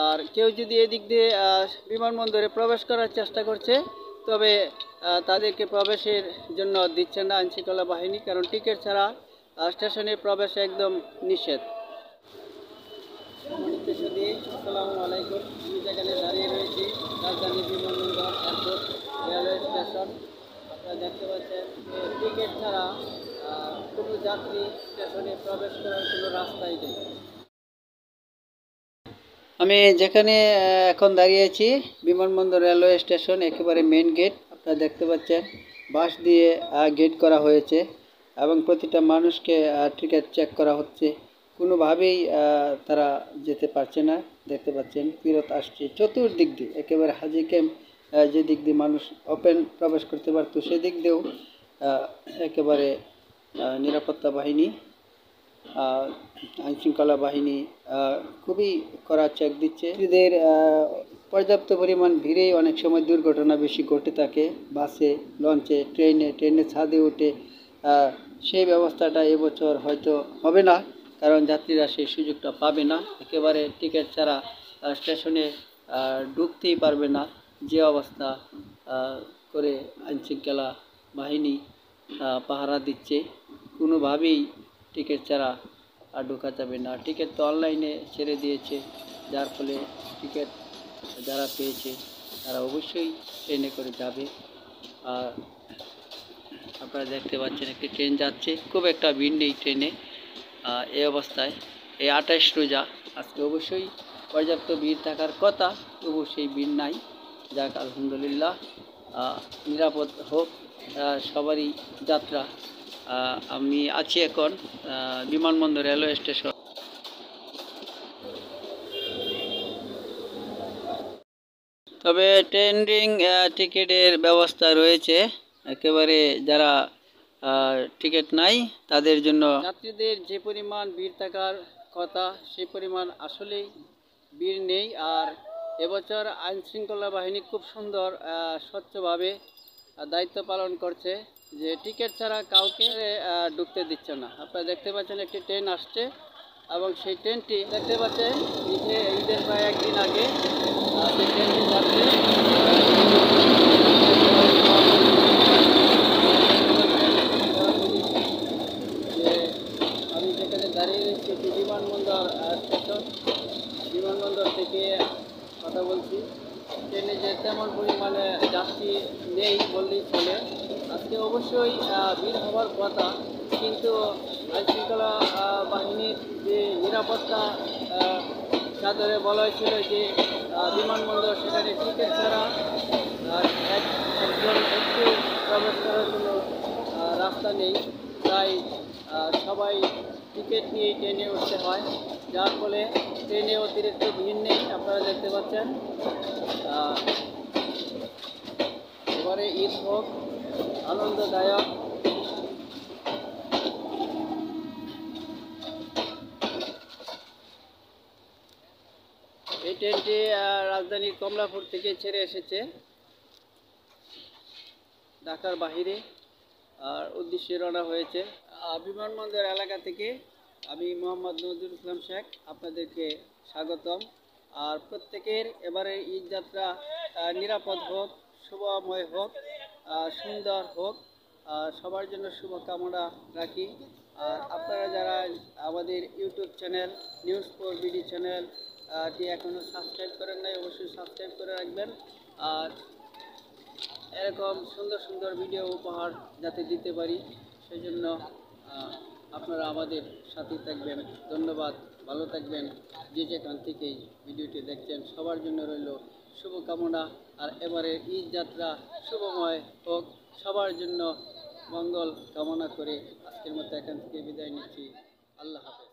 আর কেউ যদি এদিক দিয়ে বিমানবন্দরে প্রবেশ করার চেষ্টা করছে, তবে তাদেরকে প্রবেশের জন্য দিচ্ছে না আইনশৃঙ্খলা বাহিনী, কারণ টিকিট ছাড়া স্টেশনে প্রবেশ একদম নিষেধ। আসসালামু আলাইকুম। আমি যেখানে দাঁড়িয়ে রয়েছি রাজধানী বিমানবন্দর এয়ারপোর্ট রেলওয়ে স্টেশন। আপনারা দেখতে পাচ্ছেন যে টিকিট ছাড়া কোনো যাত্রী স্টেশনে প্রবেশ করার কোনো রাস্তাই নেই। আমি যেখানে এখন দাঁড়িয়ে আছি বিমানবন্দর রেলওয়ে স্টেশন, একেবারে মেন গেট। আপনারা দেখতে পাচ্ছেন বাঁশ দিয়ে গেট করা হয়েছে এবং প্রতিটা মানুষকে টিকিট চেক করা হচ্ছে। কোনোভাবেই তারা যেতে পারছে না। দেখতে পাচ্ছেন ফেরত আসছে চতুর্দিক দিয়ে, একেবারে হাজি ক্যাম্প যে দিক দিয়ে মানুষ ওপেন প্রবেশ করতে পারতো সেদিক দিয়েও একেবারে নিরাপত্তা বাহিনী, আইনশৃঙ্খলা বাহিনী খুবই কড়া চেক দিচ্ছে। এদের পর্যাপ্ত পরিমাণ ভিড়েই অনেক সময় দুর্ঘটনা বেশি ঘটে থাকে। বাসে, লঞ্চে, ট্রেনের ছাদে উঠে সেই ব্যবস্থাটা এবছর হয়তো হবে না, কারণ যাত্রীরা সেই সুযোগটা পাবে না। একেবারে টিকিট ছাড়া স্টেশনে ঢুকতেই পারবে না, যে অবস্থা করে আইনশৃঙ্খলা বাহিনী পাহারা দিচ্ছে। কোনোভাবেই টিকিট ছাড়া ঢোকা যাবে না। টিকিট তো অনলাইনে ছেড়ে দিয়েছে, যার ফলে টিকিট যারা পেয়েছে তারা অবশ্যই ট্রেনে করে যাবে। আর আপনারা দেখতে পাচ্ছেন একটি ট্রেন যাচ্ছে, খুব একটা ভিড় নেই ট্রেনে। এই অবস্থায় এই 28 রোজা, আজকে অবশ্যই পর্যাপ্ত ভিড় থাকার কথা, তবু সেই ভিড় নাই। যাক আলহামদুলিল্লাহ, নিরাপদ হোক সবারই যাত্রা। আমি আছি এখন বিমানবন্দর রেলওয়ে স্টেশন। তবে ট্রেন্ডিং টিকিটের ব্যবস্থা রয়েছে, একেবারে যারা টিকিট নাই তাদের জন্য। যাত্রীদের যে পরিমাণ ভিড় থাকার কথা সেই পরিমাণ আসলেই ভিড় নেই। আর এবছর আইনশৃঙ্খলা বাহিনী খুব সুন্দর স্বচ্ছভাবে দায়িত্ব পালন করছে, যে টিকিট ছাড়া কাউকে ঢুকতে দিচ্ছে না। আপনারা দেখতে পাচ্ছেন একটি ট্রেন আসছে এবং সেই ট্রেনটি দেখতে পাচ্ছেন ঈদের প্রায় একদিন আগে যে ট্রেনটি যাচ্ছে। আমি যেখানে দাঁড়িয়ে রয়েছি এটি বিমানবন্দর স্টেশন। বিমানবন্দর থেকে কথা বলছি। ট্রেনে যে তেমন পরিমাণে যাত্রী নেই বললেই চলে। আজকে অবশ্যই ভিড় হওয়ার কথা, কিন্তু আইনশৃঙ্খলা বাহিনীর যে নিরাপত্তা চাদরে বলা হয়েছিল যে বিমানবন্দর, সেখানে টিকিট ছাড়া একজন একটু প্রবেশ করার কোনো রাস্তা নেই। তাই সবাই টিকিট নিয়ে ট্রেনে উঠতে হয়, যার ফলে ট্রেনে অতিরিক্ত ভিড় নেই। আপনারা দেখতে পাচ্ছেন। এবারে ঈদ হোক আনন্দদায়ক। এই ট্রেনটি রাজধানীর কমলাপুর থেকে ছেড়ে এসেছে ঢাকার বাহিরে আর উদ্দেশ্যে রওনা হয়েছে। বিমানবন্দর এলাকা থেকে আমি মোহাম্মদ নজরুল ইসলাম শেখ আপনাদেরকে স্বাগতম। আর প্রত্যেকের এবারে ঈদ যাত্রা নিরাপদ হোক, শুভময় হোক, সুন্দর হোক, সবার জন্য শুভকামনা রাখি। আর আপনারা যারা আমাদের ইউটিউব চ্যানেল নিউজ 4 বিডি চ্যানেলটি এখনও সাবস্ক্রাইব করেন নাই, অবশ্যই সাবস্ক্রাইব করে রাখবেন। আর এরকম সুন্দর সুন্দর ভিডিও উপহার যাতে দিতে পারি, সেজন্য আপনারা আমাদের সাথে থাকবেন। ধন্যবাদ, ভালো থাকবেন। যে যেখান থেকেই ভিডিওটি দেখছেন সবার জন্য রইল শুভকামনা। আর এবারে ঈদ যাত্রা শুভময় হোক, সবার জন্য মঙ্গল কামনা করে আজকের মতো এখান থেকে বিদায় নিচ্ছি। আল্লাহ হাফেজ।